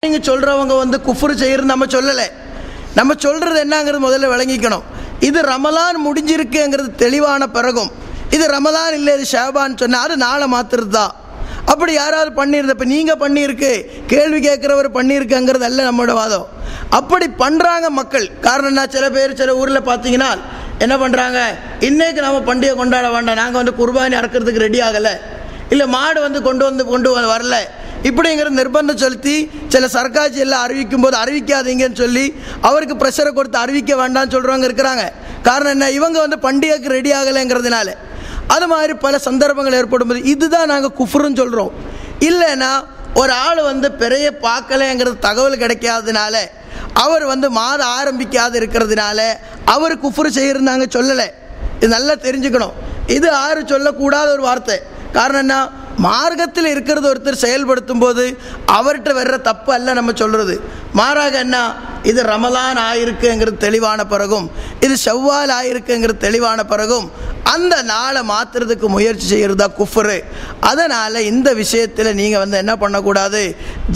நீங்கள் சொல்கிறவங்க வந்து குஃப்ரு செய்கிறது நம்ம சொல்லலை. நம்ம சொல்கிறது என்னங்கிறது முதல்ல விளங்கிக்கணும். இது ரமலான் முடிஞ்சிருக்குங்கிறது தெளிவான பிறகும் இது ரமலான் இல்லை இது ஷாபான்னு சொன்னால் அது நாளை மாற்றுறது தான். அப்படி யாராவது பண்ணியிருந்த இப்போ நீங்கள் பண்ணியிருக்கு கேள்வி கேட்குறவர் பண்ணியிருக்குங்கிறது அல்ல நம்மளோட வாதம். அப்படி பண்ணுறாங்க மக்கள். காரணம் என்ன, சில பேர் சில ஊரில் பார்த்தீங்கன்னா என்ன பண்ணுறாங்க, இன்றைக்கு நம்ம பண்டிகை கொண்டாட வேண்டாம், நாங்கள் வந்து குர்பானி அறுக்கிறதுக்கு ரெடி ஆகலை, இல்லை மாடு வந்து கொண்டு வரல, இப்படிங்கிற நிர்பந்தம் செலுத்தி சில சர்க்காட்சி எல்லாம் அறிவிக்கும் போது அறிவிக்காதீங்கன்னு சொல்லி அவருக்கு ப்ரெஷரை கொடுத்து அறிவிக்க வேண்டாம்னு சொல்கிறவங்க இருக்கிறாங்க. காரணம் என்ன, இவங்க வந்து பண்டிகைக்கு ரெடி ஆகலைங்கிறதுனால. அது மாதிரி பல சந்தர்ப்பங்கள் ஏற்படும் போது இதுதான் நாங்கள் குஃப்ருன்னு சொல்கிறோம். இல்லைன்னா ஒரு ஆள் வந்து பெரிய பார்க்கலைங்கிறது தகவல் கிடைக்காததுனால அவர் வந்து மாத ஆரம்பிக்காது இருக்கிறதுனால அவர் குஃப்ரு செய்கிறது நாங்கள் சொல்லலை. இது நல்லா தெரிஞ்சுக்கணும். இது யாரும் சொல்லக்கூடாத ஒரு வார்த்தை. காரணம் என்ன, மார்க்கத்தில் இருக்கிறது ஒருத்தர் செயல்படுத்தும் போது அவர்கிட்ட வர்ற தப்பு அல்ல நம்ம சொல்கிறது. மாறாக என்ன, இது ரமலான் ஆயிருக்குங்கிறது தெளிவான பிறகும் இது ஷவ்வால் ஆயிருக்குங்கிறது தெளிவான பிறகும் அந்த நாளை மாற்றுறதுக்கு முயற்சி செய்கிறதா குஃப்ரு. அதனால் இந்த விஷயத்தில் நீங்கள் வந்து என்ன பண்ணக்கூடாது,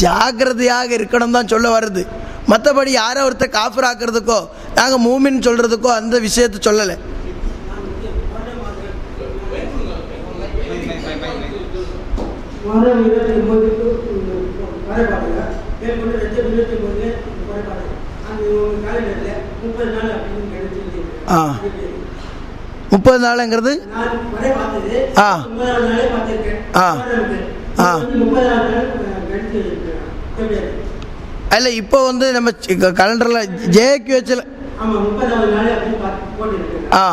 ஜாக்கிரதையாக இருக்கணும் தான் சொல்ல வருது. மற்றபடி யாரோ ஒருத்தர் காஃபிர் ஆக்கிறதுக்கோ நாங்கள் மூமின்னு சொல்கிறதுக்கோ அந்த விஷயத்தை சொல்லலை. ஆ 30 நாளுங்கிறது ஆ ஆ ஆ அல்ல, இப்போ வந்து நம்ம கலண்டரில் ஜேக்கு வச்சல ஆ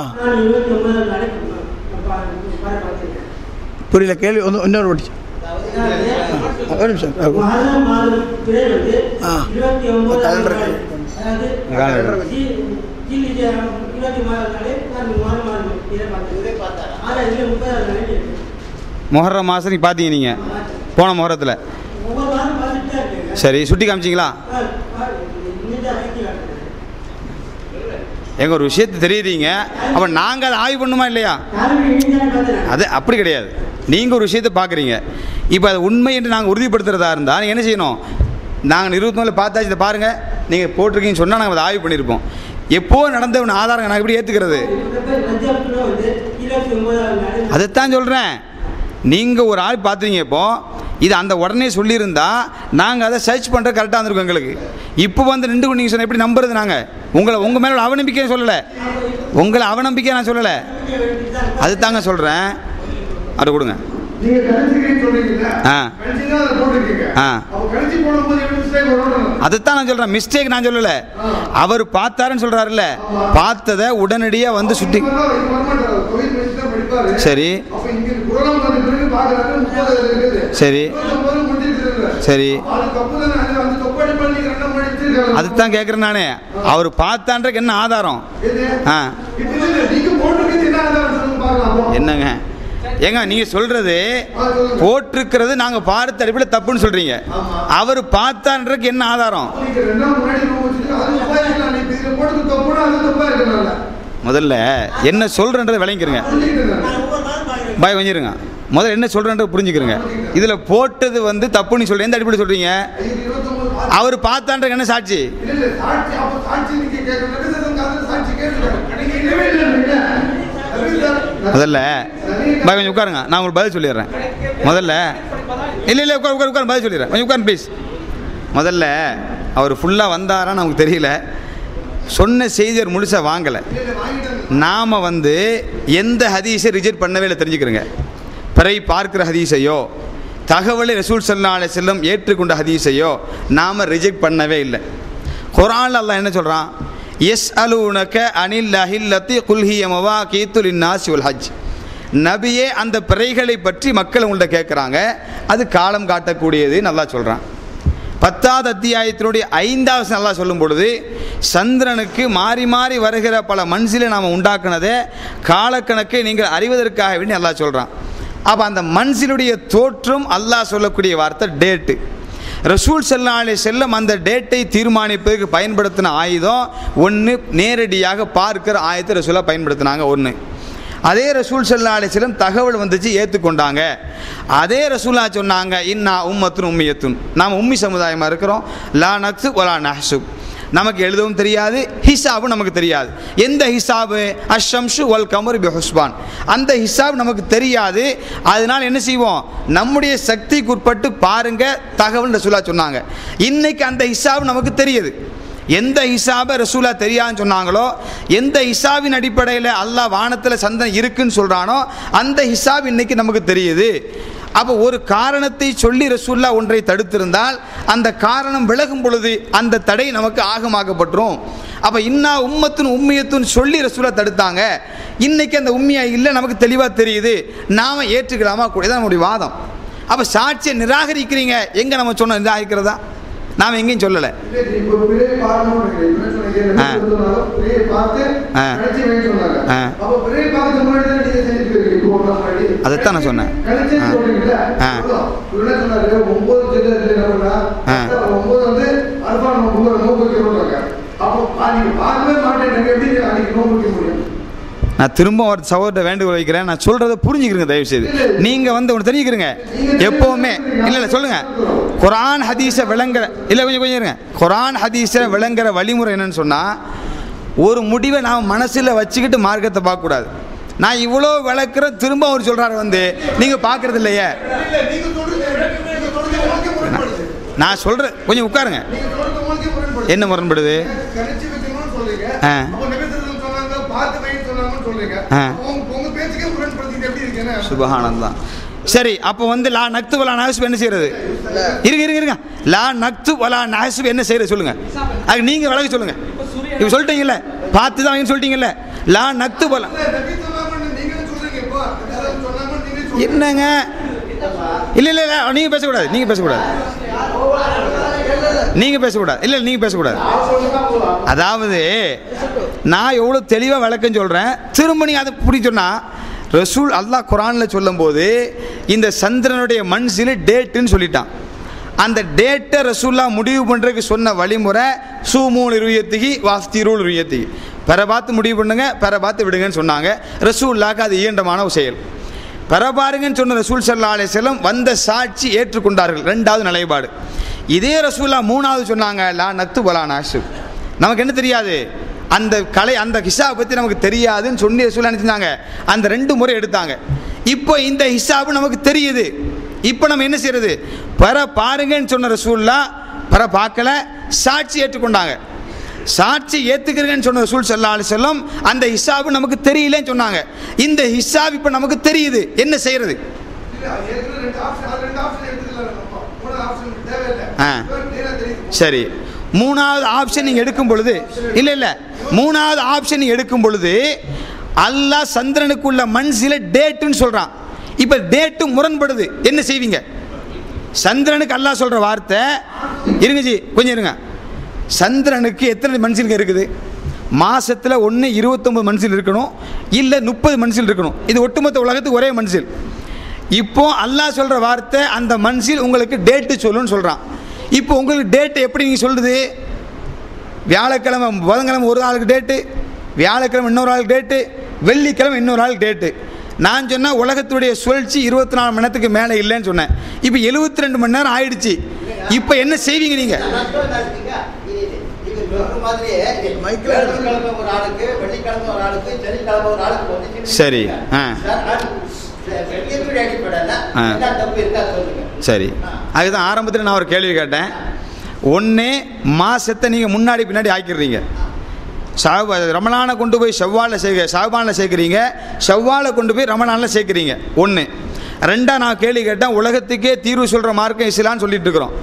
புரியல கேள்வி இன்னொரு படிச்சு ஒரு நிமிஷம். முஹர்ரம் மாதம் நீ பார்த்தீங்க, நீங்கள் போன முஹரத்தில் சரி சுட்டி காமிச்சிங்களா? எங்க ஒரு விஷயத்தை தெரியுறீங்க, அப்போ நாங்கள் அதை ஆய்வு பண்ணுமா இல்லையா? அது அப்படி கிடையாது. நீங்கள் ஒரு விஷயத்தை பார்க்குறீங்க, இப்போ அது உண்மை என்று நாங்கள் உறுதிப்படுத்துறதா இருந்தால் நீங்கள் என்ன செய்யணும், நாங்கள் 24 பார்த்தாச்சு இதை பாருங்கள் நீங்கள் போட்டிருக்கீங்கன்னு சொன்னால் நாங்கள் அதை ஆய்வு பண்ணியிருப்போம். எப்போ நடந்த ஒன்று ஆதாரம் நாங்கள் எப்படி ஏற்றுக்கிறது? அதைத்தான் சொல்கிறேன். நீங்கள் ஒரு ஆள் பார்த்துருங்க, இப்போது இது அந்த உடனே சொல்லியிருந்தா நாங்கள் அதை சர்ச் பண்ணுறது கரெக்டாக இருந்திருக்கோம் எங்களுக்கு. இப்போ வந்து நின்று நீங்கள் சொன்ன எப்படி நம்புறது? நாங்கள் உங்கள் மேலே அவநம்பிக்கையை சொல்லலை, உங்களை அவநம்பிக்கையை நான் சொல்லலை, அது தாங்க சொல்கிறேன். அதை கொடுங்க. அதைத்தான் நான் சொல்கிறேன், மிஸ்டேக் நான் சொல்லலை. அவர் பார்த்தாருன்னு சொல்கிறாருல்ல, பார்த்ததை உடனடியாக வந்து சுட்டி சரி சரி சரி அதுதான் கேட்குறேன் நானே. அவர் பார்த்தான்றக்கு என்ன ஆதாரம்? என்னங்க ஏங்க நீங்க சொல்றது போட்டிருக்கிறது நாங்க பார்த்த அடிப்படையில் தப்புன்னு சொல்றீங்க, அவர் பார்த்தான்றக்கு என்ன ஆதாரம்? முதல்ல என்ன சொல்றன்றதை விளங்கிக்கிறங்க, பாய் வஞ்சிருங்க. முதல்ல என்ன சொல்றேன்றது புரிஞ்சுக்கிறங்க. இதுல போட்டது வந்து தப்புன்னு சொல்றேன், எந்த அடிப்படையில் சொல்றீங்க? அவர் பார்த்தான்ற என்ன சாட்சி? முதல்ல பாய் கொஞ்சம் உட்காருங்க, நான் உங்களுக்கு பதில் சொல்லிடுறேன். முதல்ல இல்லை உட்கார் பதில் சொல்லிடுறேன், கொஞ்சம் உட்காரு ப்ளீஸ். முதல்ல அவர் ஃபுல்லாக வந்தாரான்னு நமக்கு தெரியல, சொன்ன செய்தியர் முழுசாக வாங்கலை. நாம் வந்து எந்த ஹதீஸை ரிஜெக்ட் பண்ணவே இல்லை தெரிஞ்சுக்கிறோங்க. பிறை பார்க்கிற ஹதீஸையோ தகவலை ரசூல் ஸல்லல்லாஹு அலைஹி வஸல்லம் ஏற்றுக்கொண்ட ஹதீஸையோ நாம் ரிஜெக்ட் பண்ணவே இல்லை. குர்ஆன்ல அல்லாஹ் என்ன சொல்கிறான்? யஸ்அலூனக அனில் அஹில்லத்தி குல் ஹிய மவாகீத்து லின்னாஸி வல் ஹஜ். நபியே அந்த பிறைகளை பற்றி மக்கள் உங்கள்கிட்ட கேட்குறாங்க, அது காலம் காட்டக்கூடியதுன்னு அல்லாஹ் சொல்கிறான். 10வது அத்தியாயத்தினுடைய 5வது நல்லா சொல்லும் பொழுது சந்திரனுக்கு மாறி மாறி வருகிற பல மன்சிலை நாம் உண்டாக்குனதே காலக்கணக்கை நீங்கள் அறிவதற்காக வேண்டி அல்லாஹ் சொல்கிறான். அப்போ அந்த மன்சிலுடைய தோற்றம் அல்லாஹ் சொல்லக்கூடிய வார்த்தை டேட்டு. ரசூல் ஸல்லல்லாஹு அலைஹி வஸல்லம் அந்த டேட்டை தீர்மானிப்பதற்கு பயன்படுத்தின ஆயுதம் ஒன்று, நேரடியாக பார்க்கிற ஆயத்தை ரசூலா பயன்படுத்தினாங்க ஒன்று. அதே ரசூல் ஸல்லல்லாஹு அலைஹி வஸல்லம் தகவல் வந்துச்சு, ஏற்றுக்கொண்டாங்க. அதே ரசூலா சொன்னாங்க, இன்னா உம்மத்துன் உம்மியத்துன், நாம் உம்மி சமுதாயமாக இருக்கிறோம். லா நக்ஸு வலா நஹ்சுப், நமக்கு எழுதவும் தெரியாது, ஹிசாபும் நமக்கு தெரியாது. எந்த ஹிசாபு? அஷ்ஷம்ஷு வல் கமரு பி ஹுஸ்பான், அந்த ஹிசாப் நமக்கு தெரியாது. அதனால் என்ன செய்வோம்? நம்முடைய சக்திக்கு உட்பட்டு பாருங்க தகவல் ரசூலா சொன்னாங்க. இன்னைக்கு அந்த ஹிசாப் நமக்கு தெரியுது. எந்த ஹிசாபை ரசூலா தெரியாதுன்னு சொன்னாங்களோ, எந்த ஹிசாபின் அடிப்படையில் அல்லாஹ் வானத்தில் சந்திரன் இருக்குன்னு சொல்கிறானோ அந்த ஹிசாப் இன்னைக்கு நமக்கு தெரியுது. அப்போ ஒரு காரணத்தை சொல்லி ரசூல்லா ஒன்றை தடுத்திருந்தால் அந்த காரணம் விலகும் பொழுது அந்த தடை நமக்கு ஆகமாக்கப்பட்டுரும். அப்போ இன்னா உம்மத்துன் உம்மியத்துன்னு சொல்லி ரசூலா தடுத்தாங்க. இன்னைக்கு அந்த உண்மையா இல்லை, நமக்கு தெளிவாக தெரியுது, நாம் ஏற்றுக்கலாமா கூட நம்முடைய வாதம். அப்போ சாட்சியை நிராகரிக்கிறீங்க, எங்கே நம்ம சொன்ன நிராகரிக்கிறதா? நாம் எங்கேயும் சொல்லலை. அதைத்தான் நான் சொன்னேன். நான் திரும்ப ஒரு சகோதரத்தை வேண்டுகோள் வைக்கிறேன், நான் சொல்றதை புரிஞ்சுக்கிறீங்க தயவு செய்து. நீங்க வந்து ஒன்று தெரிஞ்சுக்கிறீங்க, எப்பவுமே இல்லை சொல்லுங்க, குர்ஆன் ஹதீஸை விளங்குற இல்லை கொஞ்சம் இருங்க, குர்ஆன் ஹதீஸை விளங்குற வழிமுறை என்னன்னு சொன்னா, ஒரு முடிவை நாம் மனசில் வச்சுக்கிட்டு மார்க்கத்தை பார்க்கக்கூடாது. நான் இவ்வளோ விளக்குறேன், திரும்ப அவர் சொல்றாரு வந்து நீங்க பார்க்கறது இல்லையே. நான் சொல்றேன், கொஞ்சம் உட்காருங்க. என்ன முரண்படுது? சுபஹானல்லாஹ். சரி, அப்போ வந்து லா நக்து வலா நஹ்சுப் என்ன செய்யறது? இருங்க லா நக்து வலா நஹ்சுப் என்ன செய்யறது சொல்லுங்க. அது நீங்க விளக்க சொல்லுங்க. இப்போ சொல்லிட்டீங்கல்ல, பார்த்து தான் சொல்லிட்டீங்கல்ல, லா நக்து வலா என்னங்க? இல்லை நீங்க பேசக்கூடாது, நீங்க பேசக்கூடாது. அதாவது நான் எவ்வளோ தெளிவாக விளக்கம் சொல்கிறேன், திரும்ப நீ அதை பிடிச்சோன்னா, ரசூல் அல்லாஹ் குர்ஆனில் சொல்லும் போது இந்த சந்திரனுடைய மன்சில் டேட்டுன்னு சொல்லிட்டான். அந்த டேட்டை ரசூல்லா முடிவு பண்ணுறதுக்கு சொன்ன வழிமுறை சூமூல் ருயத்திகி வாஸ்திரூல் ருயத்திகி, பெற பார்த்து முடிவு பண்ணுங்க, பெற பார்த்து விடுங்கன்னு சொன்னாங்க. ரசூல்லாக்கு அது இயண்டமான ஒரு செயல். பெற பாருங்கன்னு சொன்ன ரசூல் ஸல்லல்லாஹு அலைஹி வஸல்லம் வந்த சாட்சி ஏற்றுக்கொண்டார்கள். ரெண்டாவது நிலைப்பாடு. இதே ரசூல்லா மூணாவது சொன்னாங்க, லா நக்து வலா நஹ்சுப், நமக்கு என்ன தெரியாது, அந்த கலை அந்த ஹிசாப் பற்றி நமக்கு தெரியாதுன்னு சொல்லி ரசூல்லா நினைச்சாங்க. அந்த 2 முறை எடுத்தாங்க. இப்போ இந்த ஹிசாப் நமக்கு தெரியுது, இப்போ நம்ம என்ன செய்யறது? பெற பாருங்கன்னு சொன்ன ரசூல்லா பெற பார்க்கல, சாட்சி ஏற்றுக்கொண்டாங்க. சாட்சி ஏற்றுக்கிறேன்னு சொன்ன ரசூல் ஸல்லல்லாஹு அலைஹி வஸல்லம் அந்த ஹிசாப் நமக்கு தெரியலன்னு சொன்னாங்க. இந்த ஹிசாப் இப்போ நமக்கு தெரியுது, என்ன செய்யறது? சரி, மூணாவது ஆப்ஷன் நீங்க எடுக்கும் பொழுது மூணாவது ஆப்ஷன் நீங்க எடுக்கும் பொழுது அல்லாஹ் சந்திரனுக்குள்ள மன்சில டேட்டுன்னு சொல்றான். இப்ப டேட்டு முரண்படுது, என்ன செய்வீங்க? சந்திரனுக்கு அல்லாஹ் சொல்ற வார்த்தை, இருங்க ஜி கொஞ்சம் இருங்க, சந்திரனுக்கு எத்தனை மன்சில் இருக்குது? மாசத்துல 29 மன்சில் இருக்கணும், இல்ல 30 மன்சில் இருக்கணும். இது ஒட்டுமொத்த உலகத்துக்கு ஒரே மன்சில். இப்போ அல்லாஹ் சொல்ற வார்த்தை அந்த மன்சில் உங்களுக்கு டேட்டு சொல்லுன்னு சொல்றான். இப்போ உங்களுக்கு டேட்டு எப்படி நீங்க சொல்லுது? வியாழக்கிழமை புதன்கிழமை ஒரு ஆளுக்கு டேட்டு, வியாழக்கிழமை இன்னொரு ஆளுக்கு டேட்டு, வெள்ளிக்கிழமை இன்னொரு ஆளுக்கு டேட்டு. நான் சொன்னால் உலகத்துடைய சுழற்சி 24 மணி நேரத்துக்கு மேலே இல்லைன்னு சொன்னேன். இப்போ 72 மணி நேரம் ஆயிடுச்சு. இப்போ என்ன செய்வீங்க நீங்க? சரி சரி, அதுதான் ஆரம்பத்தில் நான் ஒரு கேள்வி கேட்டேன். ஒன்று, மாசத்தை நீங்கள் முன்னாடி பின்னாடி ஆக்கிடுறீங்க. ரமலானை கொண்டு போய் ஷவ்வாலில் சேர்க்குறீங்க, ஷவ்வாலை கொண்டு போய் ரமலானில் சேர்க்குறீங்க. ஒன்று. ரெண்டாக நான் கேள்வி கேட்டேன், உலகத்துக்கே தீர்வு சொல்கிற மார்க்கம் இஸ்லாம்னு சொல்லிட்டு இருக்கிறோம்.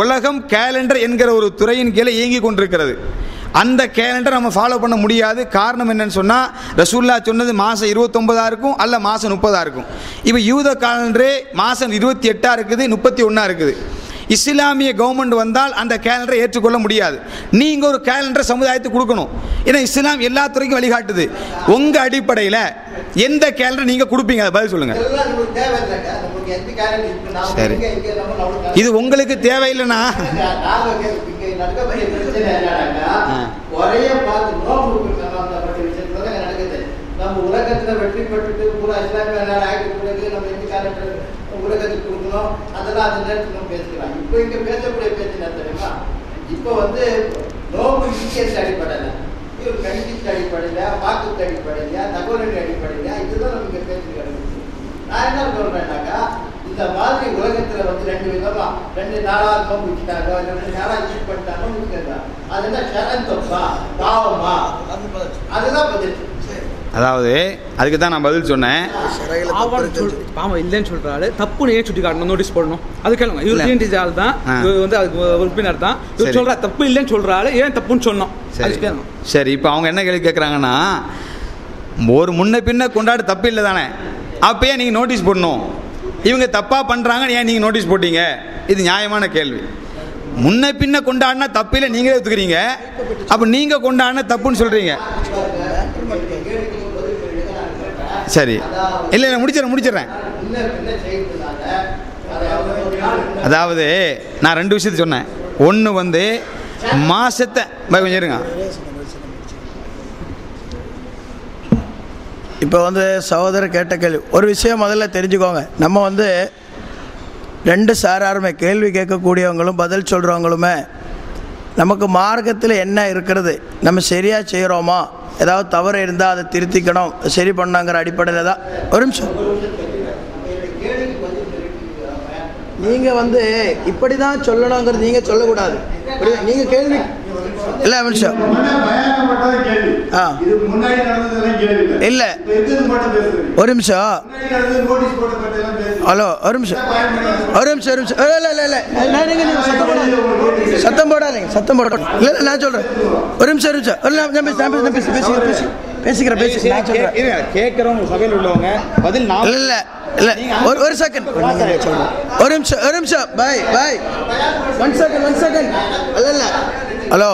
உலகம் கேலண்டர் என்கிற ஒரு துறையின் கீழே இயங்கி கொண்டிருக்கிறது. அந்த கேலண்டர் நம்ம ஃபாலோ பண்ண முடியாது. காரணம் என்னன்னு சொன்னால், ரசூல்லா சொன்னது மாதம் 29 இருக்கும், அல்ல மாதம் 30 இருக்கும். இப்போ யூத கேலண்டரே மாதம் 28 இருக்குது, 31 இருக்குது. இஸ்லாமிய கவர்மெண்ட் வந்தால் அந்த கேலண்டரை ஏற்றுக்கொள்ள முடியாது. நீங்கள் ஒரு கேலண்டர் சமுதாயத்துக்கு கொடுக்கணும். ஏன்னா இஸ்லாம் எல்லா துறைக்கும் வழிகாட்டுது. உங்கள் அடிப்படையில் எந்த கேலண்டர் நீங்கள் கொடுப்பீங்க? அதை பதில் சொல்லுங்கள். சரி, இது உங்களுக்கு தேவையில்லைன்னா உலகத்தில் வெற்றி பெற்றுட்டு பூரா இஸ்லாமிய நாடு ஆகிட்டு பிறகு நம்ம எந்த உலகத்துக்கு கொடுக்கணும் அதெல்லாம் அந்த நேரத்தில் நம்ம பேசிக்கலாம். இப்போ இங்கே பேசக்கூடிய பேச்சு என்ன தெரியுமா? இப்போ வந்து நோம்பு ஈக்கியத்து அடிப்படையில், இது கணிதத்து அடிப்படையில், வாக்குத்து அடிப்படையில், தகவலின் அடிப்படையில் இதுதான் நம்ம இங்கே பேச்சு கிடைக்குது. நான் என்ன சொல்கிறேன்னாக்கா, இந்த மாதிரி உலகத்தில் வந்து 2 விதமா 2 நாளாக நோம்பு வச்சுட்டாங்க, 2 நாளாக யூஸ் பண்ணிட்டாங்க வச்சுக்கா, அது என்ன ஷரன் தப்பா பாவமா? அதுதான் பதில். அதாவது அதுக்கு தான் நான் பதில் சொன்னேன். பாவம் இல்லைன்னு சொல்றாரு, தப்புன்னு ஏன் சுட்டி காட்டணும், நோட்டீஸ் போடணும், அது கேளுங்க. இவர் டிஎன்டிசி ஆள் தான், இவர் வந்து அதுக்கு உறுப்பினர் தான். இவர் சொல்ற தப்பு இல்லைன்னு சொல்றாரு, ஏன் தப்புன்னு சொன்னோம். சரி, இப்போ அவங்க என்ன கேள்வி கேட்குறாங்கன்னா, ஒரு முன்ன பின்ன கொண்டாடு தப்பு இல்லை தானே, அப்பயே நீங்கள் நோட்டீஸ் போடணும். இவங்க தப்பாக பண்ணுறாங்கன்னு ஏன் நீங்கள் நோட்டீஸ் போட்டீங்க? இது நியாயமான கேள்வி. முன்ன பின்ன கொண்டாடினா தப்பு இல்லை நீங்களே ஒத்துக்கிறீங்க, அப்போ நீங்கள் கொண்டாடினா தப்புன்னு சொல்கிறீங்க. சரி, இல்லை இல்லை முடிச்சிடறேன். அதாவது நான் 2 விஷயத்தை சொன்னேன். ஒன்று வந்து மாசத்தை கொஞ்சம் இருங்க. இப்போ வந்து சகோதரர் கேட்ட கேள்வி ஒரு விஷயம் முதல்ல தெரிஞ்சுக்கோங்க. நம்ம வந்து 2 சாராருமே, கேள்வி கேட்கக்கூடியவங்களும் பதில் சொல்கிறவங்களுமே, நமக்கு மார்க்கத்தில் என்ன இருக்கிறது, நம்ம சரியாக செய்கிறோமா, ஏதாவது தவறு இருந்தால் அதை திருத்திக்கணும், சரி பண்ணாங்கிற அடிப்படையில் தான். ஒரு நிமிஷம், நீங்கள் வந்து இப்படி தான் சொல்லணுங்கிறது நீங்கள் சொல்லக்கூடாது. நீங்கள் கேள்வி இல்லை நிமிஷம் இல்லை ஒரு நிமிஷம் ஹலோ ஒரு நிமிஷம் இல்லை இல்லை இல்லை சத்தம் போடாதீங்க இல்லை இல்லை நான் சொல்கிறேன். ஒரு நிமிஷம் பேசிக்கிறேன் நான் சொல்கிறேன். கேட்குறவங்க சபையில் உள்ளவங்க பதில் இல்லை இல்லை ஒரு செகண்ட் ஒரு நிமிஷம் பாய் 1 செகண்ட் இல்லை இல்லை ஹலோ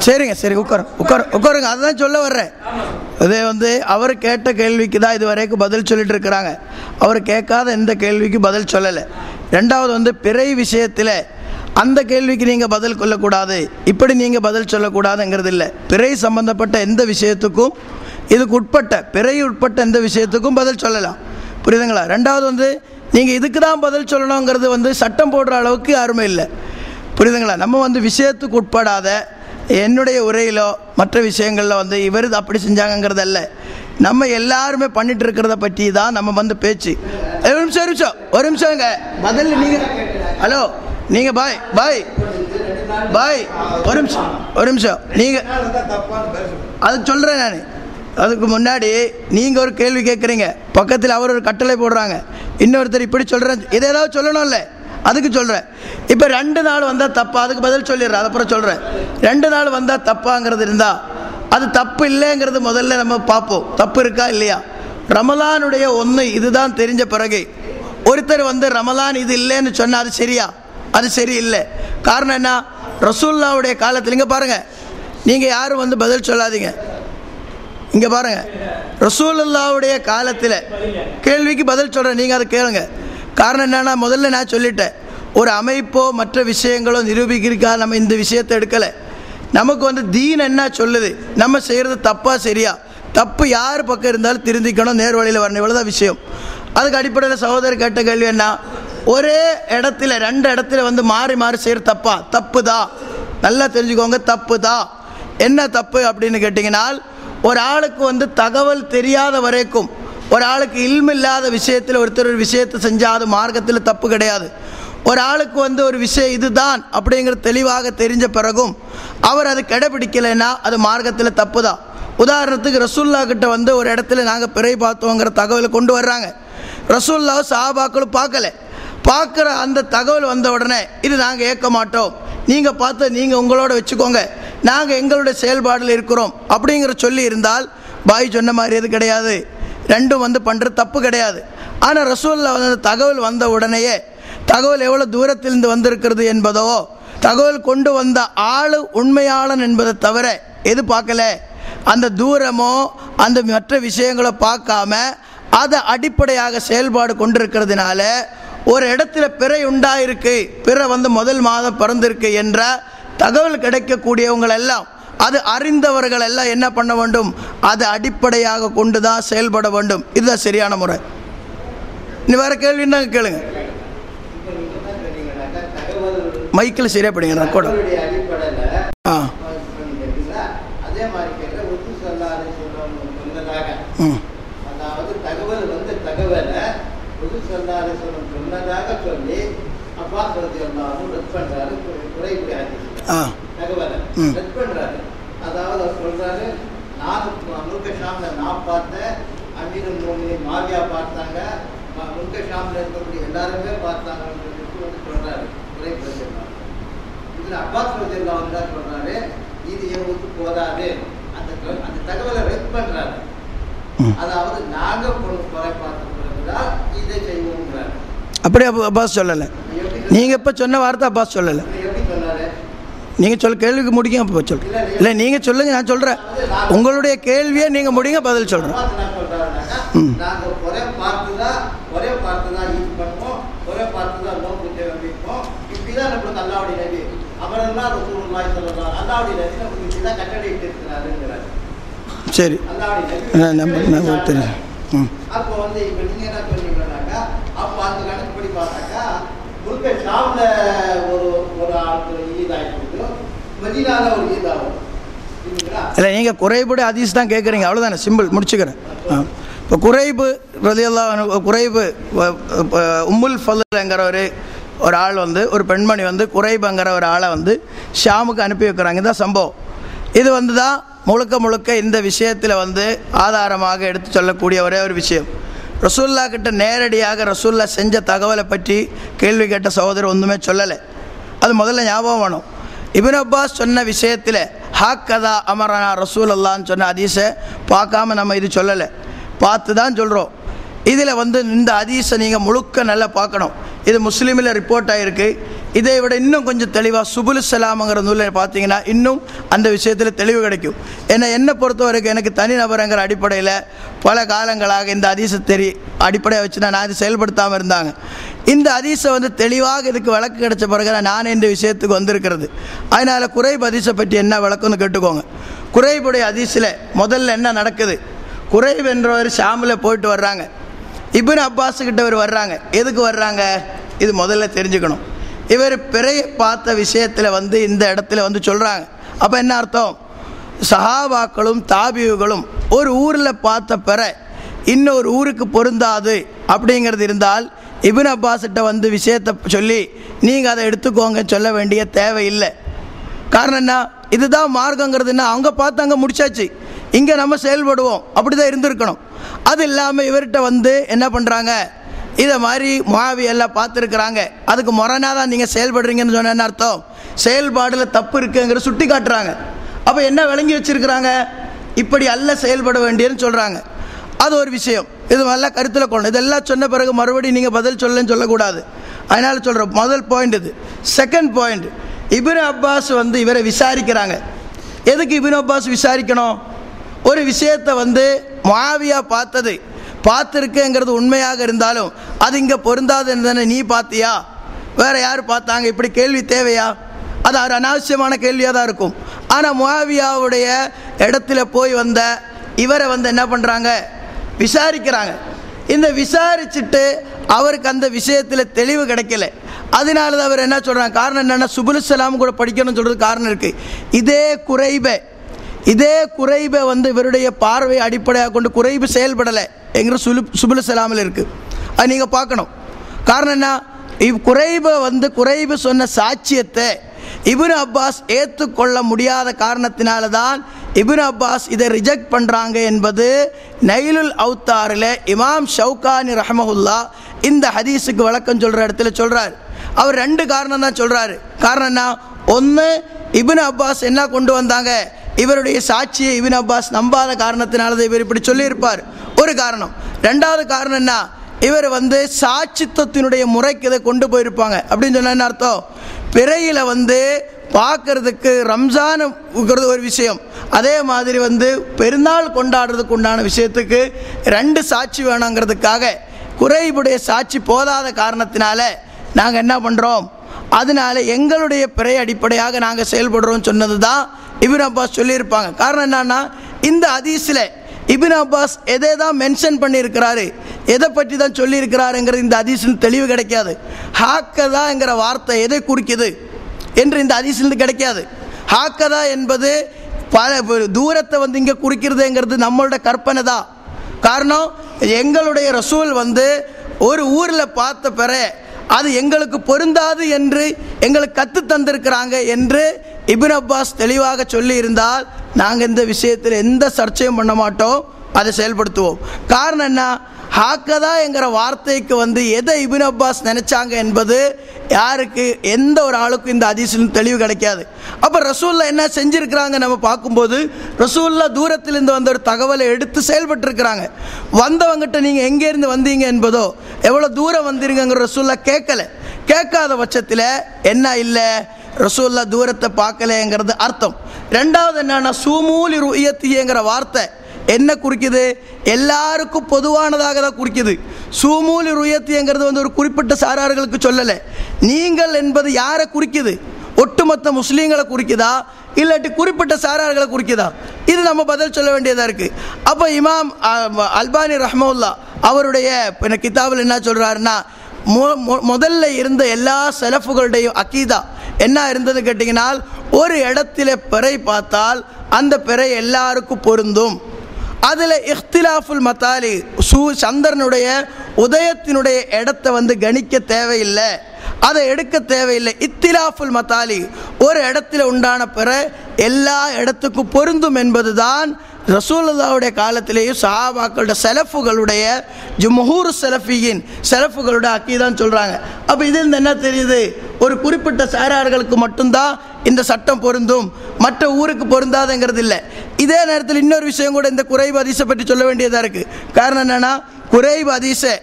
சரிங்க உட்காருங்க. அதுதான் சொல்ல வர்றேன். இதே வந்து அவர் கேட்ட கேள்விக்கு தான் இது வரைக்கும் பதில் சொல்லிட்டு இருக்கிறாங்க. அவர் கேட்காத எந்த கேள்விக்கு பதில் சொல்லலை. 2வது வந்து பிறை விஷயத்தில் அந்த கேள்விக்கு நீங்கள் பதில் கொள்ளக்கூடாது, இப்படி நீங்கள் பதில் சொல்லக்கூடாதுங்கிறது இல்லை. பிறை சம்பந்தப்பட்ட எந்த விஷயத்துக்கும், இதுக்கு உட்பட்ட பிறை உட்பட்ட எந்த விஷயத்துக்கும் பதில் சொல்லலாம். புரியுதுங்களா? 2வது வந்து நீங்கள் இதுக்கு தான் பதில் சொல்லணுங்கிறது வந்து சட்டம் போடுற அளவுக்கு யாருமே இல்லை. புரியுதுங்களா? நம்ம வந்து விஷயத்துக்கு உட்படாத என்னுடைய உரையிலோ மற்ற விஷயங்களில் வந்து இவர் அப்படி செஞ்சாங்கங்கிறதல்ல, நம்ம எல்லாருமே பண்ணிட்டு இருக்கிறத பற்றி தான் நம்ம வந்து பேச்சு. ஒரு நிமிஷங்க பதில் நீங்கள் ஹலோ நீங்கள் பாய் ஒரு நிமிஷம் நீங்கள் அதுக்கு சொல்கிறேன் நான். அதுக்கு முன்னாடி நீங்கள் ஒரு கேள்வி கேட்குறீங்க, பக்கத்தில் அவர் ஒரு கட்டளை போடுறாங்க, இன்னொருத்தர் இப்படி சொல்கிறேன், இதை ஏதாவது சொல்லணும்ல, அதுக்கு சொல்கிறேன். இப்போ 2 நாள் வந்தால் தப்பா, அதுக்கு பதில் சொல்லிடுறேன், அதுக்கப்புறம் சொல்கிறேன். 2 நாள் வந்தால் தப்பாங்கிறது இருந்தால் அது தப்பு இல்லைங்கிறது முதல்ல நம்ம பார்ப்போம், தப்பு இருக்கா இல்லையா. ரமலானுடைய 1 இதுதான் தெரிஞ்ச பிறகு ஒருத்தர் வந்து ரமலான் இது இல்லைன்னு சொன்னால் அது சரியா? அது சரியில்லை. காரணம் என்ன? ரசூலுல்லாவுடைய காலத்தில், இங்கே பாருங்கள், நீங்கள் யாரும் வந்து பதில் சொல்லாதீங்க, இங்கே பாருங்கள், ரசூலுல்லாவுடைய காலத்தில் கேள்விக்கு பதில் சொல்கிறேன், நீங்கள் அதை கேளுங்க. காரணம் என்னன்னா, முதல்ல நான் சொல்லிட்டேன், ஒரு அமைப்போ மற்ற விஷயங்களோ நிரூபிக்கிறதுக்காக நம்ம இந்த விஷயத்தை எடுக்கலை. நமக்கு வந்து தீன் என்ன சொல்லுது, நம்ம செய்கிறது தப்பா சரியா, தப்பு யார் பக்கம் இருந்தாலும் திருந்திக்கணும், நேர் வழியில் வரணும், இவ்வளோதான் விஷயம். அதுக்கு அடிப்படையில் சகோதரர் கேட்ட கேள்வி என்ன, ஒரே இடத்துல 2 இடத்துல வந்து மாறி மாறி செய்கிற தப்பு தான். நல்லா தெரிஞ்சுக்கோங்க, தப்பு தான். என்ன தப்பு அப்படின்னு கேட்டிங்கன்னா, ஒரு ஆளுக்கு வந்து தகவல் தெரியாத வரைக்கும், ஒரு ஆளுக்கு இல்மு இல்லாத விஷயத்தில் ஒருத்தர் ஒரு விஷயத்தை செஞ்சால் அது மார்க்கத்தில் தப்பு கிடையாது. ஒரு ஆளுக்கு வந்து ஒரு விஷயம் இதுதான் அப்படிங்கிறது தெளிவாக தெரிஞ்ச பிறகும் அவர் அதை கடைபிடிக்கலைன்னா அது மார்க்கத்தில் தப்பு தான். உதாரணத்துக்கு ரசூல்லா கிட்ட வந்து ஒரு இடத்துல நாங்கள் பிறை பார்த்தோங்கிற தகவலை கொண்டு வர்றாங்க. ரசூல்லாவை சஹாபாக்களும் பார்க்குற அந்த தகவல் வந்த உடனே இது நாங்கள் ஏற்க மாட்டோம், நீங்கள் பார்த்து நீங்கள் உங்களோட வச்சுக்கோங்க, நாங்கள் எங்களுடைய செயல்பாடில் இருக்கிறோம் அப்படிங்கிற சொல்லி இருந்தால் பாய் சொன்ன மாதிரி எது கிடையாது, 2ம் வந்து பண்ணுறது தப்பு கிடையாது. ஆனால் ரசூல்லா வந்து தகவல் வந்த உடனேயே தகவல் எவ்வளோ தூரத்திலிருந்து வந்திருக்கிறது என்பதோ, தகவல் கொண்டு வந்த ஆள் உண்மையாளன் என்பதை தவிர எது பார்க்கல, அந்த தூரமோ அந்த மற்ற விஷயங்களோ பார்க்காம அதை அடிப்படையாக செயல்பாடு கொண்டிருக்கிறதுனால ஒரு இடத்துல பிறை உண்டாயிருக்கு, பிறை வந்து முதல் மாதம் பிறந்திருக்கு என்ற தகவல் கிடைக்கக்கூடியவங்கள் எல்லாம், அது அறிந்தவர்கள் எல்லாம் என்ன பண்ண வேண்டும், அது அடிப்படையாக கொண்டு தான் செயல்பட வேண்டும். இதுதான் சரியான முறை. நீ வேற கேள்வின்னா கேளுங்க, மைக்கில் சரியா படிங்க ரெக்கார்டு. அதே மாதிரி அதாவது தகவல் வந்து தகவலை சொன்னதாக சொல்லி அப்பா ரத் பண்றாரு, குறைபடி தகவலை ரத் பண்றாரு. அதாவது அவர் சொல்றாரு, நான் முழுக்க ஷாம்ல நான் பார்த்தேன், அமீரும் மோமினின் மாவியா பார்த்தாங்க, முழுக்க ஷாம்ல இருக்கக்கூடிய எல்லாருமே பார்த்தாங்கன்னு வந்து சொல்றாரு குறைபடி. இதுல அப்பாஸ் ரதியல்லாஹு அன்ஹு தான் சொல்றாரு, இது எங்களுக்கு போதாது, அந்த தகவலை ரத் பண்றாரு. அதாவது நாங்க குறை பார்த்த பிறகுதான் இதை செய்வோங்கிறாரு. அப்படி அப்பாஸ் சொல்லலை. நீங்கள் இப்போ சொன்ன வார்த்தை அப்பாஸ் சொல்லலை. எப்படி சொன்னாரு? நீங்கள் சொல்ல கேள்விக்கு முடிங்க. அப்போ சொல் இல்லை, நீங்கள் சொல்லுங்கள், நான் சொல்கிறேன். உங்களுடைய கேள்வியை நீங்கள் முடிங்க, பதில் சொல்கிறேன். நாங்கள் குறை பார்த்துதான் இது பண்ணுவோம், குறை பார்த்துதான் நோக்கு வைப்போம். இப்படிதான் நம்மளுக்கு அல்லாவுடைய நபி அவரெல்லாம் ரசூலுல்லாஹி ஸல்லல்லாஹு அலைஹி அல்லாவுடைய நபி நமக்கு இப்படிதான் கட்டளையிட்டு இருக்கிறாருங்கிறாரு. சரி, நம்ம தெரியும். அப்போ வந்து இப்போ நீங்க என்ன சொன்னீங்கன்னாக்கா, அப்போ அந்த கணக்குப்படி பார்த்தாக்கா முழுக்க ஷாம்ல ஒரு ஆளுக்கு ஈதாயிட்டு, மதீனால ஒரு ஈதாகும். இல்லை, நீங்கள் குறைபடி ஹதீஸ் தான் கேட்குறீங்க, அவ்வளோதானே, சிம்பிள், முடிச்சுக்கிறேன். இப்போ குறைபு ரலியல்லாஹு அன்ஹு, குறைபு உம்முல் ஃபضல்ங்கிற ஒரு ஆள் வந்து, ஒரு பெண்மணி வந்து குறைபுங்கிற ஒரு ஆளை வந்து ஷாமுக்கு அனுப்பி வைக்கிறாங்க. இதுதான் சம்பவம். இது வந்து தான் முழுக்க இந்த விஷயத்தில் வந்து ஆதாரமாக எடுத்து சொல்லக்கூடிய ஒரே ஒரு விஷயம். ரசூல்லா கிட்ட நேரடியாக ரசூல்லா செஞ்ச தகவலை பற்றி கேள்வி கேட்ட சகோதரர் ஒன்றுமே சொல்லலை. அது முதல்ல ஞாபகம் வேணும். இப்னு அப்பாஸ் சொன்ன விஷயத்தில் ஹாக்கதா அமரனா ரசூல் அல்லான்னு சொன்ன ஹதீஸை பார்க்காம நம்ம இது சொல்லலை, பார்த்து தான் சொல்கிறோம். இதில் வந்து இந்த ஹதீஸை நீங்கள் முழுக்க நல்லா பார்க்கணும். இது முஸ்லீமில் ரிப்போர்ட் ஆகிருக்கு. இதை விட இன்னும் கொஞ்சம் தெளிவாக சுபுல் சலாம்ங்கிற நூலில் பார்த்தீங்கன்னா இன்னும் அந்த விஷயத்தில் தெளிவு கிடைக்கும். ஏன்னா என்னை பொறுத்த வரைக்கும் எனக்கு தனிநபருங்கிற அடிப்படையில் பல காலங்களாக இந்த ஹதீஸை அடிப்படையாக வச்சு நான் இது செயல்படுத்தாமல் இருந்தாங்க. இந்த ஹதீஸை வந்து தெளிவாக இதுக்கு விளக்கு கிடைச்ச பிறகு நான் இந்த விஷயத்துக்கு வந்திருக்கிறது. அதனால் குறைப் ஹதீஸை பற்றி என்ன விளக்குன்னு கேட்டுக்கோங்க. குறைபுடைய ஹதீஸில் முதல்ல என்ன நடக்குது, குறைப் என்றவர் ஷாமில் போயிட்டு வர்றாங்க, இப்னு அப்பாஸுக்கிட்ட இவர் வர்றாங்க. எதுக்கு வர்றாங்க இது முதல்ல தெரிஞ்சுக்கணும். இவர் பிறையை பார்த்த விஷயத்தில் வந்து இந்த இடத்துல வந்து சொல்கிறாங்க. அப்போ என்ன அர்த்தம், சஹாபாக்களும் தாபியுகளும் ஒரு ஊரில் பார்த்த பிறை இன்னொரு ஊருக்கு பொருந்தாது அப்படிங்கிறது இருந்தால் இப்னு அப்பாஸ்கிட்ட வந்து விஷயத்தை சொல்லி நீங்கள் அதை எடுத்துக்கோங்க சொல்ல வேண்டிய தேவையில்லை. காரணம் என்ன, இதுதான் மார்க்கங்கிறதுன்னா அவங்க பார்த்து அங்கே முடிச்சாச்சு, இங்கே நம்ம செயல்படுவோம், அப்படி தான் இருந்திருக்கணும். அது இல்லாமல் இவர்கிட்ட வந்து என்ன பண்ணுறாங்க, இதை மாதிரி முஆவியெல்லாம் பார்த்துருக்குறாங்க, அதுக்கு முரணாக தான் நீங்கள் செயல்படுறீங்கன்னு சொன்ன என்ன அர்த்தம், செயல்பாடில் தப்பு இருக்குங்கிற சுட்டி காட்டுறாங்க. அப்போ என்ன விளங்கி வச்சுருக்கிறாங்க, இப்படி அல்ல செயல்பட வேண்டியதுன்னு சொல்கிறாங்க. அது ஒரு விஷயம். இது நல்லா கருத்தில் கொள்ளணும். இதெல்லாம் சொன்ன பிறகு மறுபடியும் நீங்கள் பதில் சொல்லன்னு சொல்லக்கூடாது. அதனால் சொல்கிறோம், முதல் பாயிண்ட் இது. செகண்ட் பாயிண்ட், இப்னு அப்பாஸ் வந்து இவரை விசாரிக்கிறாங்க. எதுக்கு இப்னு அப்பாஸ் விசாரிக்கணும், ஒரு விஷயத்தை வந்து முஆவியா பார்த்துருக்குங்கிறது உண்மையாக இருந்தாலும் அது இங்கே பொருந்தாதுன்னு தானே நீ பார்த்தியா, வேறு யார் பார்த்தாங்க, இப்படி கேள்வி தேவையா, அது ஒரு அனாவசியமான கேள்வியாக தான் இருக்கும். ஆனால் முஆவியாவுடைய இடத்துல போய் வந்த இவரை வந்து என்ன பண்ணுறாங்க, விசாரிக்கிறாங்க. இந்த விசாரிச்சுட்டு அவருக்கு அந்த விஷயத்தில் தெளிவு கிடைக்கல. அதனால தான் அவர் என்ன சொல்கிறாங்க, காரணம் என்னென்னா சுபுல் சலாம் கூட படிக்கணும்னு சொல்கிறது காரணம் இருக்குது. இதே குறைபை வந்து இவருடைய பார்வையை அடிப்படையாக கொண்டு குறைபு செயல்படலை என்கிற சுபுல் சலாமில் இருக்குது. அது நீங்கள் பார்க்கணும். காரணம் என்ன, குறைபு சொன்ன சாட்சியத்தை இப்னு அப்பாஸ் ஏற்றுக்கொள்ள முடியாத காரணத்தினால தான் இப்னு அப்பாஸ் இதை ரிஜெக்ட் பண்ணுறாங்க என்பது நைலுல் அவுத்தாரில் இமாம் ஷவுகானி ரஹ்மஹுல்லா இந்த ஹதீஸுக்கு விளக்கம் சொல்கிற இடத்துல சொல்கிறார். அவர் ரெண்டு காரணம் தான் சொல்கிறாரு. காரணம் என்ன, ஒன்று இப்னு அப்பாஸ் என்ன கொண்டு வந்தாங்க, இவருடைய சாட்சியை இப்னு அப்பாஸ் நம்பாத காரணத்தினால தான் இவர் இப்படி சொல்லியிருப்பார், ஒரு காரணம். ரெண்டாவது காரணம் என்ன, இவர் வந்து சாட்சித்துவத்தினுடைய முறைக்கு இதை கொண்டு போயிருப்பாங்க. அப்படின்னு சொன்ன என்ன அர்த்தம், பிறையில் வந்து பார்க்கறதுக்கு ரம்ஜான் ஒரு விஷயம், அதே மாதிரி வந்து பெருநாள் கொண்டாடுறதுக்கு உண்டான விஷயத்துக்கு ரெண்டு சாட்சி வேணுங்கிறதுக்காக குறைபுடைய சாட்சி போதாத காரணத்தினால நாங்கள் என்ன பண்ணுறோம், அதனால எங்களுடைய பிறை அடிப்படையாக நாங்கள் செயல்படுறோம் சொன்னது தான் இப்னு அப்பாஸ் சொல்லியிருப்பாங்க. காரணம் என்னன்னா, இந்த ஹதீஸில் இப்னு அப்பாஸ் எதை தான் மென்ஷன் பண்ணியிருக்கிறாரு, எதை பற்றி தான் சொல்லியிருக்கிறாருங்கிறது இந்த ஹதீஸில் தெளிவு கிடைக்காது. ஹாக்கதாங்கிற வார்த்தை எதை குறிக்குது என்று இந்த ஹதீஸிலிருந்து கிடைக்காது. ஹாக்கதா என்பது பல தூரத்தை வந்து இங்கே குறிக்கிறதுங்கிறது நம்மளோட கற்பனை தான். காரணம், எங்களுடைய ரசூல் வந்து ஒரு ஊரில் பார்த்த பிற அது எங்களுக்கு பொருந்தாது என்று எங்களுக்கு கற்று தந்திருக்கிறாங்க என்று இப்னு அப்பாஸ் தெளிவாக சொல்லி இருந்தால் நாங்கள் இந்த விஷயத்தில் எந்த சர்ச்சையும் பண்ண மாட்டோம், அதை செயல்படுத்துவோம். காரணம் என்ன, ஹாக்கதா என்கிற வார்த்தைக்கு வந்து எதை இப்னு அப்பாஸ் நினைச்சாங்க என்பது யாருக்கு, எந்த ஒரு ஆளுக்கும் இந்த ஹதீஸில் தெளிவு கிடைக்காது. அப்போ ரசூல்லா என்ன செஞ்சுருக்கிறாங்க நம்ம பார்க்கும்போது, ரசூல்லா தூரத்திலிருந்து வந்த ஒரு தகவலை எடுத்து செயல்பட்டுருக்கிறாங்க. வந்தவங்ககிட்ட நீங்கள் எங்கேருந்து வந்தீங்க என்பதோ எவ்வளோ தூரம் வந்தீங்கிற ரசூல்லா கேட்கல. கேட்காத பட்சத்தில் என்ன இல்லை, ரசூல்லா தூரத்தை பார்க்கலைங்கிறது அர்த்தம். ரெண்டாவது என்னன்னா, சூமூலி ருயத்திங்கிற வார்த்தை என்ன குறிக்குது, எல்லாருக்கும் பொதுவானதாக தான் குறிக்குது. சூமூலி ருயத்திங்கிறது வந்து ஒரு குறிப்பிட்ட சாரார்களுக்கு சொல்லலை. நீங்கள் என்பது யாரை குறிக்குது, ஒட்டுமொத்த முஸ்லீம்களை குறிக்குதா இல்லாட்டி குறிப்பிட்ட சாரார்களை குறிக்குதா, இது நம்ம பதில் சொல்ல வேண்டியதாக இருக்குது. அப்போ இமாம் அல்பானி ரஹ்மத்துல்லாஹ் அவருடைய கிதாபில் என்ன சொல்கிறாருன்னா, முதல்ல இருந்த எல்லா செலஃபுகளுடைய அக்கீதா என்ன இருந்தது கேட்டிங்கன்னா, ஒரு இடத்துல பிறை பார்த்தால் அந்த பிறை எல்லாருக்கும் பொருந்தும். அதில் இஃப்திலாஃபுல் மத்தாலி, சந்திரனுடைய உதயத்தினுடைய இடத்தை வந்து கணிக்க தேவையில்லை, அதை எடுக்க தேவையில்லை. இத்திலாஃபுல் மத்தாலி, ஒரு இடத்துல உண்டான பிற எல்லா இடத்துக்கும் பொருந்தும் என்பது தான் ரசூலுல்லாஹ்வுடைய காலத்திலேயும் சஹாபாக்களுடைய செலஃபுகளுடைய ஜும்ஹூர் செலஃபியின் செலஃபுகளுடைய அக்கீதான்னு சொல்கிறாங்க. அப்போ இதில் என்ன தெரியுது, ஒரு குறிப்பிட்ட சாரார்களுக்கு மட்டும்தான் இந்த சட்டம் பொருந்தும், மற்ற ஊருக்கு பொருந்தாதுங்கிறது இல்லை. இதே நேரத்தில் இன்னொரு விஷயம் கூட இந்த குறைபு ஹதீஸை பற்றி சொல்ல வேண்டியதாக இருக்குது. காரணம் என்னென்னா, குறைபு ஹதீஸை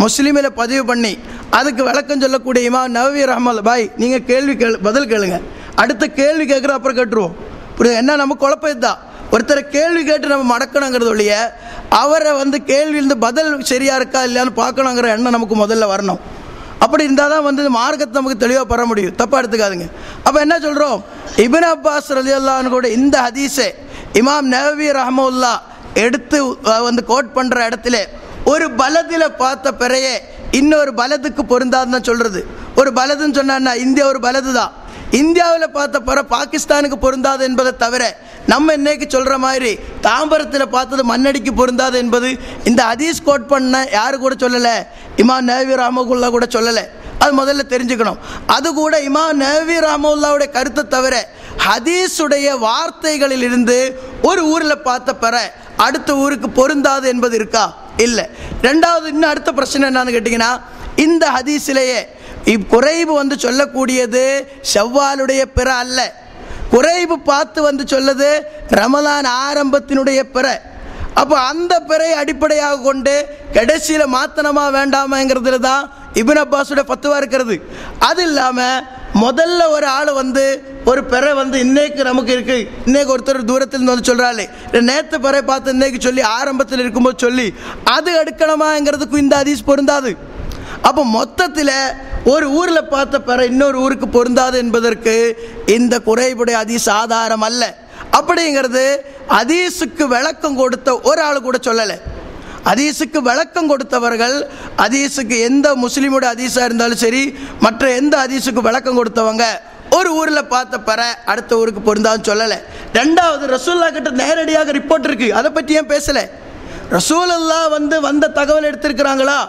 முஸ்லீமில் பதிவு பண்ணி அதுக்கு விளக்கம் சொல்லக்கூடிய இமாம் நவவி ரஹ்மத்துல்லாஹி பாய், நீங்கள் பதில் கேளுங்க, அடுத்த கேள்வி கேட்குற அப்புறம் கேட்டுருவோம். புரியுது என்ன, நம்ம குழப்பம் தான், ஒருத்தரை கேள்வி கேட்டு நம்ம மடக்கணுங்கிறது ஒழிய அவரை வந்து கேள்வியிலிருந்து பதில் சரியாக இருக்கா இல்லையான்னு பார்க்கணுங்கிற எண்ணம் நமக்கு முதல்ல வரணும். அப்படி இருந்தால் தான் வந்து மார்க்கத்தை நமக்கு தெளிவாக பெற முடியும், தப்பாக எடுத்துக்காதுங்க. அப்போ என்ன சொல்கிறோம், இப்னு அப்பாஸ் ரலியல்லாஹு அன்ஹு கூட இந்த ஹதீஸை இமாம் நவவி ரஹ்மத்துல்லாஹ் எடுத்து வந்து கோட் பண்ணுற இடத்துல ஒரு பலதில் பார்த்த பிறையே இன்னொரு பலதுக்கு பொருந்தாதுன்னு தான் சொல்கிறது. ஒரு பலதுன்னு சொன்னா இந்தியா ஒரு பலது தான், இந்தியாவில் பார்த்த பிற பாகிஸ்தானுக்கு பொருந்தாது என்பதை தவிர நம்ம இன்னைக்கு சொல்கிற மாதிரி தாம்பரத்தில் பார்த்தது மண்ணடிக்கு பொருந்தாது என்பது இந்த ஹதீஸ் கோட் பண்ண யாரு கூட சொல்லலை, இமாம் நவவி ரஹ்மத்துல்லாஹ் கூட சொல்லலை. அது முதல்ல தெரிஞ்சுக்கணும். அது கூட இமாம் நவவி ரஹ்மத்துல்லாஹ்வுடைய கருத்தை தவிர ஹதீஸுடைய வார்த்தைகளில் இருந்து ஒரு ஊரில் பார்த்த பிற அடுத்த ஊருக்கு பொருந்தாது என்பது இருக்கா, இல்லை. ரெண்டாவது இன்னும் அடுத்த பிரச்சனை என்னன்னு கேட்டிங்கன்னா, இந்த ஹதீஸிலேயே குறைபு வந்து சொல்லக்கூடியது ஷவ்வாலுடைய பிற அல்ல, குறைபு பார்த்து வந்து சொல்லுது ரமலான் ஆரம்பத்தினுடைய பிற. அப்போ அந்த பிறை அடிப்படையாக கொண்டு கடைசியில் மாத்தனமா வேண்டாமாங்கிறதுல தான் இப்னு அப்பாஸுடைய ஃபத்வா இருக்கிறது. அது இல்லாமல் முதல்ல ஒரு ஆள் வந்து ஒரு பிறை வந்து இன்னைக்கு நமக்கு இருக்கு, இன்னைக்கு ஒருத்தர் தூரத்தில் வந்து சொல்கிறாள், நேற்று பிறை பார்த்து இன்னைக்கு சொல்லி ஆரம்பத்தில் இருக்கும்போது சொல்லி அது எடுக்கணுமாங்கிறதுக்கும் இந்த ஹதீஸ் பொருந்தாது. அப்போ மொத்தத்தில் ஒரு ஊரில் பார்த்த பிற இன்னொரு ஊருக்கு பொருந்தாது என்பதற்கு இந்த குறைபுடைய ஹதீஸ் ஆதாரம் அல்ல. அப்படிங்கிறது ஹதீஸுக்கு விளக்கம் கொடுத்த ஒரு ஆள் கூட சொல்லலை. ஹதீஸுக்கு விளக்கம் கொடுத்தவர்கள், ஹதீஸுக்கு எந்த முஸ்லீமுடைய ஹதீஸாக இருந்தாலும் சரி, மற்ற எந்த ஹதீஸுக்கு விளக்கம் கொடுத்தவங்க ஒரு ஊரில் பார்த்த பிற அடுத்த ஊருக்கு பொருந்தாதுன்னு சொல்லலை. ரெண்டாவது, ரசூலுல்லாஹ் கிட்ட நேரடியாக ரிப்போர்ட் இருக்குது, அதை பற்றி ஏன் பேசலை? ரசூலுல்லாஹ் வந்து வந்த தகவல் எடுத்திருக்கிறாங்களா,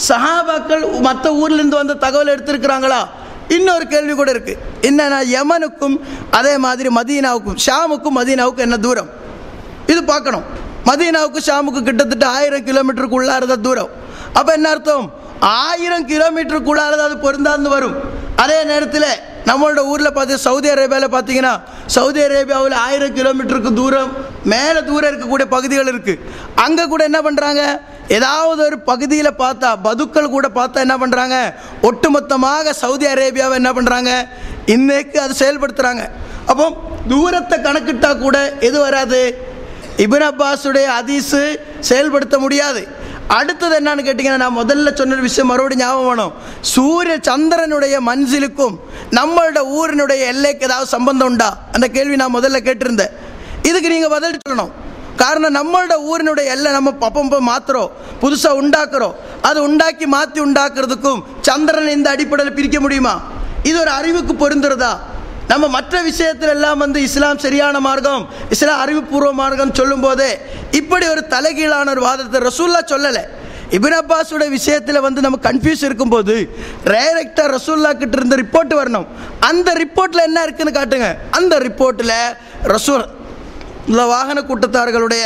சஹாபாக்கள் மற்ற ஊர்லேருந்து வந்த தகவல் எடுத்திருக்கிறாங்களா? இன்னொரு கேள்வி கூட இருக்குது, என்னன்னா யமனுக்கும் அதே மாதிரி மதீனாவுக்கும், ஷாமுக்கும் மதீனாவுக்கும் என்ன தூரம், இது பார்க்கணும். மதீனாவுக்கு ஷாமுக்கு கிட்டத்தட்ட 1000 கிலோமீட்டருக்கு உள்ளாரத தூரம். அப்போ என்ன அர்த்தம், 1000 கிலோமீட்டருக்கு உள்ளாரத அது பொருந்தாந்து வரும். அதே நேரத்தில் நம்மளோட ஊரில் பார்த்து சவுதி அரேபியாவில் பார்த்தீங்கன்னா, சவுதி அரேபியாவில் 1000 கிலோமீட்டருக்கு தூரம் மேலே தூரம் இருக்கக்கூடிய பகுதிகள் இருக்குது. அங்கே கூட என்ன பண்ணுறாங்க, ஏதாவது ஒரு பகுதியில் பார்த்தா, பதுக்கள் கூட பார்த்தா என்ன பண்ணுறாங்க, ஒட்டுமொத்தமாக சவுதி அரேபியாவை என்ன பண்ணுறாங்க, இன்னைக்கு அது செயல்படுத்துகிறாங்க. அப்போ தூரத்தை கணக்கிட்டால் கூட எது வராது, இப்னு அப்பாஸுடைய ஹதீஸு செயல்படுத்த முடியாது. அடுத்தது என்னன்னு கேட்டிங்கன்னா, நான் முதல்ல சொன்ன விஷயம் மறுபடியும் ஞாபகம் வேணும். சூரிய சந்திரனுடைய மன்சிலுக்கும் நம்மளோட ஊரினுடைய எல்லைக்கு ஏதாவது சம்பந்தம் உண்டா? அந்த கேள்வி நான் முதல்ல கேட்டிருந்தேன். இதுக்கு நீங்கள் பதில் சொல்லணும். காரணம், நம்மளோட ஊரினுடைய எல்லை நம்ம அப்பப்போ மாற்றுறோம், புதுசாக உண்டாக்குறோம். அது உண்டாக்கி மாற்றி உண்டாக்குறதுக்கும் சந்திரன் இந்த அடிப்படையில் பிரிக்க முடியுமா? இது ஒரு அறிவுக்கு பொருந்துறதா? நம்ம மற்ற விஷயத்துல எல்லாம் வந்து இஸ்லாம் சரியான மார்க்கம், இஸ்லாம் அறிவுபூர்வ மார்க்கம் சொல்லும் போதே இப்படி ஒரு தலைகீழான ஒரு வாதத்தை ரசூல்லா சொல்லலை. இப்னு அப்பாஸோட விஷயத்தில் வந்து நம்ம கன்ஃபியூஸ் இருக்கும்போது டைரக்டாக ரசூல்லா கிட்ட இருந்த ரிப்போர்ட் வரணும். அந்த ரிப்போர்ட்டில் என்ன இருக்குன்னு காட்டுங்க. அந்த ரிப்போர்ட்டில் ரசூல் வாகன கூட்டத்தார்களுடைய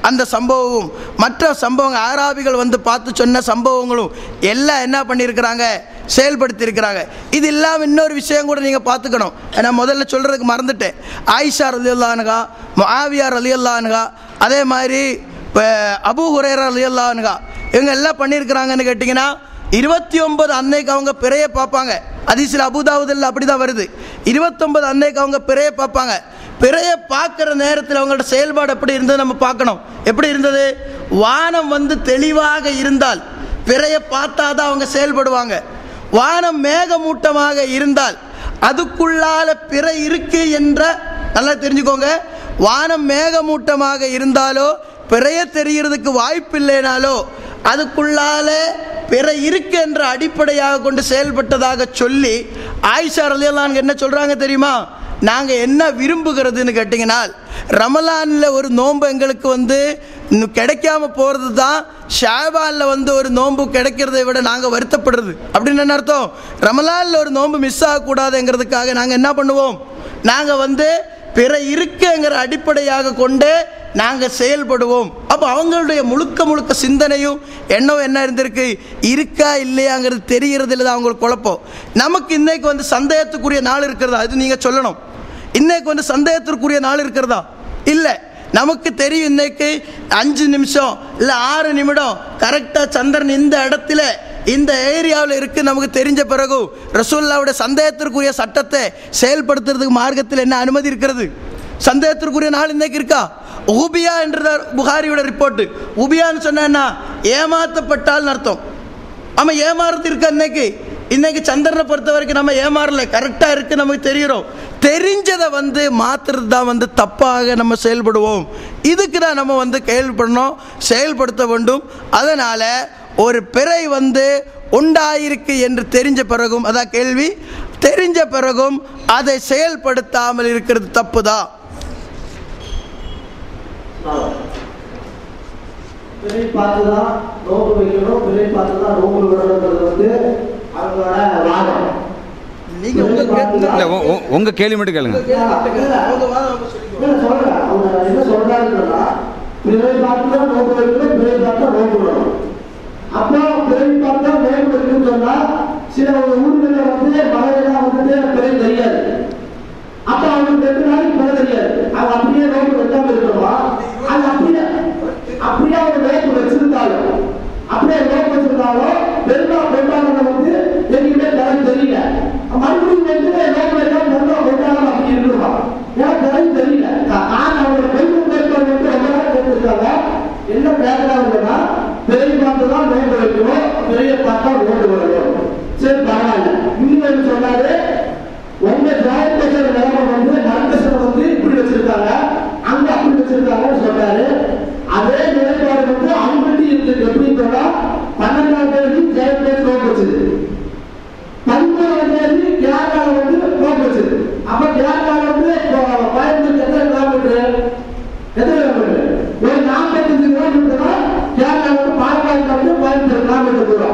அந்த சம்பவமும் மற்ற சம்பவங்கள், ஆராபிகள் வந்து பார்த்து சொன்ன சம்பவங்களும் எல்லாம் என்ன பண்ணியிருக்கிறாங்க, செயல்படுத்தியிருக்கிறாங்க. இது இல்லாமல் இன்னொரு விஷயம் கூட நீங்கள் பார்த்துக்கணும். நான் முதல்ல சொல்கிறதுக்கு மறந்துட்டேன். ஆயிஷா ரலியல்லாஹு அன்ஹா, முஆவியா ரலியல்லாஹு அன்ஹா, அதே மாதிரி அபூ ஹுரைரா ரலியல்லாஹு அன்ஹா, இவங்க எல்லாம் பண்ணியிருக்கிறாங்கன்னு கேட்டிங்கன்னா 29 அன்னைக்கு அவங்க பிறையை பார்ப்பாங்க. ஹதீஸில் அபூதாவுதில் அப்படி தான் வருது. 29 அன்னைக்கு அவங்க பிறையை பார்ப்பாங்க. பிறையை பார்க்குற நேரத்தில் அவங்களோட செயல்பாடு எப்படி இருந்தது நம்ம பார்க்கணும். எப்படி இருந்தது? வானம் வந்து தெளிவாக இருந்தால் பிறையை பார்த்தாதான் அவங்க செயல்படுவாங்க. வானம் மேகமூட்டமாக இருந்தால் அதுக்குள்ளால பிறை இருக்கு என்ற, நல்லா தெரிஞ்சுக்கோங்க, வானம் மேகமூட்டமாக இருந்தாலோ பிறைய தெரிகிறதுக்கு வாய்ப்பு இல்லைனாலோ அதுக்குள்ளால பிறை இருக்கு என்ற அடிப்படையாக கொண்டு செயல்பட்டதாக சொல்லி ஆயிஷா ரலியல்லாஹு அன்ஹா என்ன சொல்கிறாங்க தெரியுமா? நாங்கள் என்ன விரும்புகிறதுன்னு கேட்டிங்கன்னா, ரமலானில் ஒரு நோன்பு எங்களுக்கு வந்து கிடைக்காம போகிறது தான் ஷாபானில் வந்து ஒரு நோன்பு கிடைக்கிறதை விட நாங்கள் வருத்தப்படுறது. அப்படின்னு என்ன அர்த்தம்? ரமலானில் ஒரு நோன்பு மிஸ் ஆகக்கூடாதுங்கிறதுக்காக நாங்கள் என்ன பண்ணுவோம், நாங்கள் வந்து பிற இருக்குங்கிற அடிப்படையாக கொண்டு நாங்கள் செயல்படுவோம். அப்போ அவங்களுடைய முழுக்க சிந்தனையும் எண்ணம் என்ன இருந்திருக்கு, இருக்கா இல்லையாங்கிறது தெரிகிறதுல தான் அவங்களுக்கு குழப்பம். நமக்கு இன்னைக்கு வந்து சந்தேகத்துக்குரிய நாள் இருக்கிறதா? இது நீங்கள் சொல்லணும். இன்னைக்கு வந்து சந்தேகத்திற்குரிய நாள் இருக்கிறதா? இல்லை. நமக்கு தெரியும் இன்னைக்கு 5 நிமிஷம் இல்லை 6 நிமிடம் கரெக்டாக சந்திரன் இந்த இடத்துல இந்த ஏரியாவில் இருக்குது. நமக்கு தெரிஞ்ச பிறகு ரசூலுல்லாஹ்வுடைய சந்தேகத்திற்குரிய சட்டத்தை செயல்படுத்துறதுக்கு மார்க்கத்தில் என்ன அனுமதி இருக்கிறது? சந்தேகத்திற்குரிய நாள் இன்னைக்கு இருக்கா? உபியா என்ற புகாரியோட ரிப்போர்ட்டு. உபியான்னு சொன்னா ஏமாற்றப்பட்டால் அர்த்தம். ஆமாம், ஏமாறுறது இருக்கா இன்னைக்கு? இன்னைக்கு சந்திரனை பொறுத்த வரைக்கும் நம்ம ஏமாறல, கரெக்டாக இருக்குது, நமக்கு தெரிகிறோம். தெரிஞ்சதை வந்து மாற்றுறது தான் வந்து தப்பாக நம்ம செயல்படுவோம். இதுக்கு தான் நம்ம வந்து கேள்விப்படணும், செயல்படுத்த வேண்டும். அதனால் ஒரு பிறை வந்து உண்டாயிருக்கு என்று தெரிஞ்ச பிறகும், அதான் கேள்வி, தெரிஞ்ச பிறகும் அதை செயல்படுத்தாமல் இருக்கிறது தப்பு தான். பிறை பார்த்துதான் நோம்பு வைக்கணும், பிறை பார்த்துதான் நோம்பு விடணுன்றது வந்து அவங்களோட வாதம். நீங்க உங்க கேள்வி மட்டும் கேளுங்க. சொல்றேன், அவங்க என்ன சொல்றாங்கன்னா பிறை பார்த்துதான் நோம்பு வைக்கணும், பிறை பார்த்தா நோம்பு விடணும். அப்போ பிறை பார்த்தா நோம்பு வைக்கணும்னு சொன்னா சில ஊர்களில் வந்து மழையெல்லாம் வந்துட்டு பிறை தெரியாது. அப்ப அவங்களுக்கு 2 நாளைக்கு பிறை தெரியாது. அவங்க அப்படியே நோம்பு வைக்காம இருக்கணுமா? அது அப்படியே அவங்க நோம்பு வச்சிருந்தாலும் பெரும்பாலும் வந்து எங்கேயுமே பிறை தெரியல. மறுபடியும் வந்து நோம்பு வைக்காம கொண்டாடம் அப்படி இருக்கணுமா? ஏன்னா பிறை தெரியல. அவங்களோட பெண்கள் மேற்கொள் வந்து ரொம்ப நாள் கேட்டுருக்காங்க. என்ன கேட்கிறாங்கன்னா பிறை பார்த்துதான் நோம்பு வைக்கணும், பிறையை பார்த்தா நோம்பு வரணும். சரி, பரவாயில்ல. இன்னும் சொன்னாரு, உங்க ஜாயப்பேசர் நிலைமை வந்து மரக்கசனை வந்து இப்படி வச்சிருக்காங்க, அங்க அப்படி வச்சிருக்காங்கன்னு சொன்னாரு. அதே நிலைப்பாடு வந்து அவங்கள்ட்ட இருக்கு. எப்படின்னு சொன்னா 12ஆம் தேதி ஜெயப்பேசர் நோக்கு வச்சது, 13ஆம் தேதி கேரளால வந்து நோக்கு வச்சது. அப்ப கேரளால வந்து பயணத்துக்கு எத்தனை கிலோமீட்டர்? ஒரு 45 கிலோமீட்டர் தான் கேரளால வந்து பாலக்காடு 15 கிலோமீட்டர் தூரம்.